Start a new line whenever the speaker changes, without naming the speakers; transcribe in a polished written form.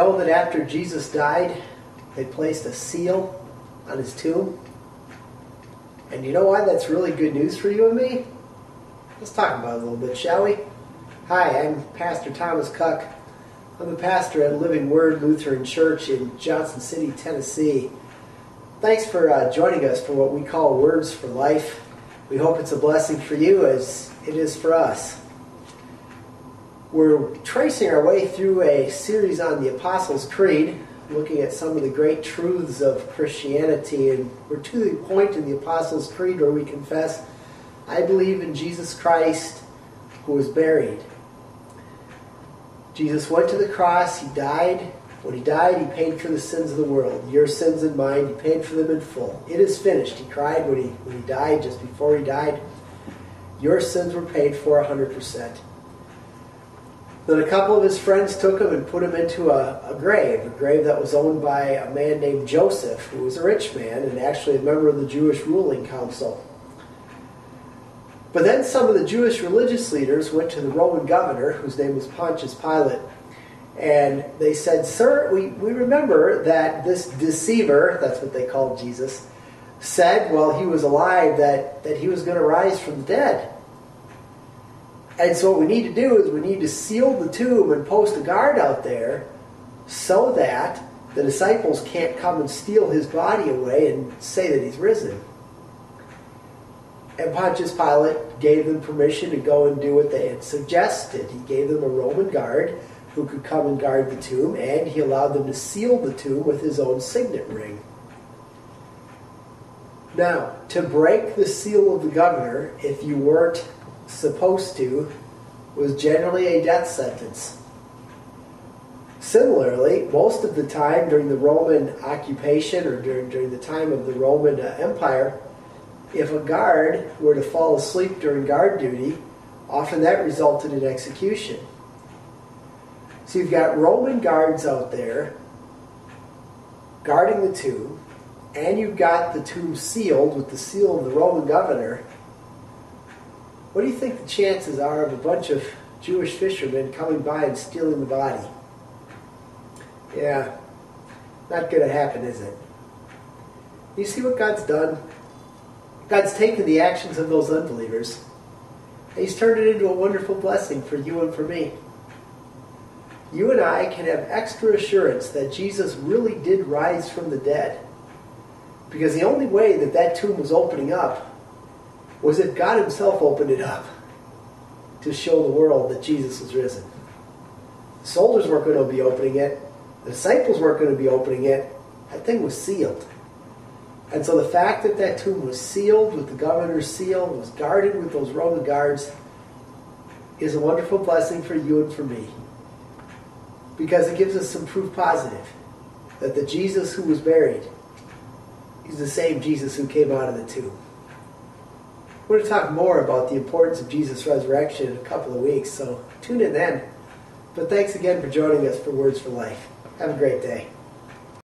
Know that after Jesus died, they placed a seal on his tomb. And you know why that's really good news for you and me? Let's talk about it a little bit, shall we? Hi, I'm Pastor Thomas Kock. I'm the pastor at Living Word Lutheran Church in Johnson City, Tennessee. Thanks for joining us for what we call Words for Life. We hope it's a blessing for you as it is for us. We're tracing our way through a series on the Apostles' Creed, looking at some of the great truths of Christianity, and we're to the point in the Apostles' Creed where we confess, I believe in Jesus Christ, who was buried. Jesus went to the cross, he died. When he died, he paid for the sins of the world. Your sins and mine, he paid for them in full. It is finished. He cried when he died, just before he died. Your sins were paid for 100%. Then a couple of his friends took him and put him into a grave that was owned by a man named Joseph, who was a rich man and actually a member of the Jewish ruling council. But then some of the Jewish religious leaders went to the Roman governor, whose name was Pontius Pilate, and they said, "Sir, we remember that this deceiver," that's what they called Jesus, said while he was alive that he was going to rise from the dead. And so what we need to do is we need to seal the tomb and post a guard out there so that the disciples can't come and steal his body away and say that he's risen. And Pontius Pilate gave them permission to go and do what they had suggested. He gave them a Roman guard who could come and guard the tomb, and he allowed them to seal the tomb with his own signet ring. Now, to break the seal of the governor, if you weren't supposed to, was generally a death sentence. Similarly, most of the time during the Roman occupation or during the time of the Roman Empire, if a guard were to fall asleep during guard duty, often that resulted in execution. So you've got Roman guards out there guarding the tomb, and you've got the tomb sealed with the seal of the Roman governor. What do you think the chances are of a bunch of Jewish fishermen coming by and stealing the body? Yeah, not going to happen, is it? You see what God's done? God's taken the actions of those unbelievers, and he's turned it into a wonderful blessing for you and for me. You and I can have extra assurance that Jesus really did rise from the dead, because the only way that tomb was opening up was if God himself opened it up to show the world that Jesus was risen. The soldiers weren't going to be opening it. The disciples weren't going to be opening it. That thing was sealed. And so the fact that tomb was sealed with the governor's seal, was guarded with those Roman guards, is a wonderful blessing for you and for me. Because it gives us some proof positive that the Jesus who was buried is the same Jesus who came out of the tomb. We're going to talk more about the importance of Jesus' resurrection in a couple of weeks, so tune in then. But thanks again for joining us for Words for Life. Have a great day.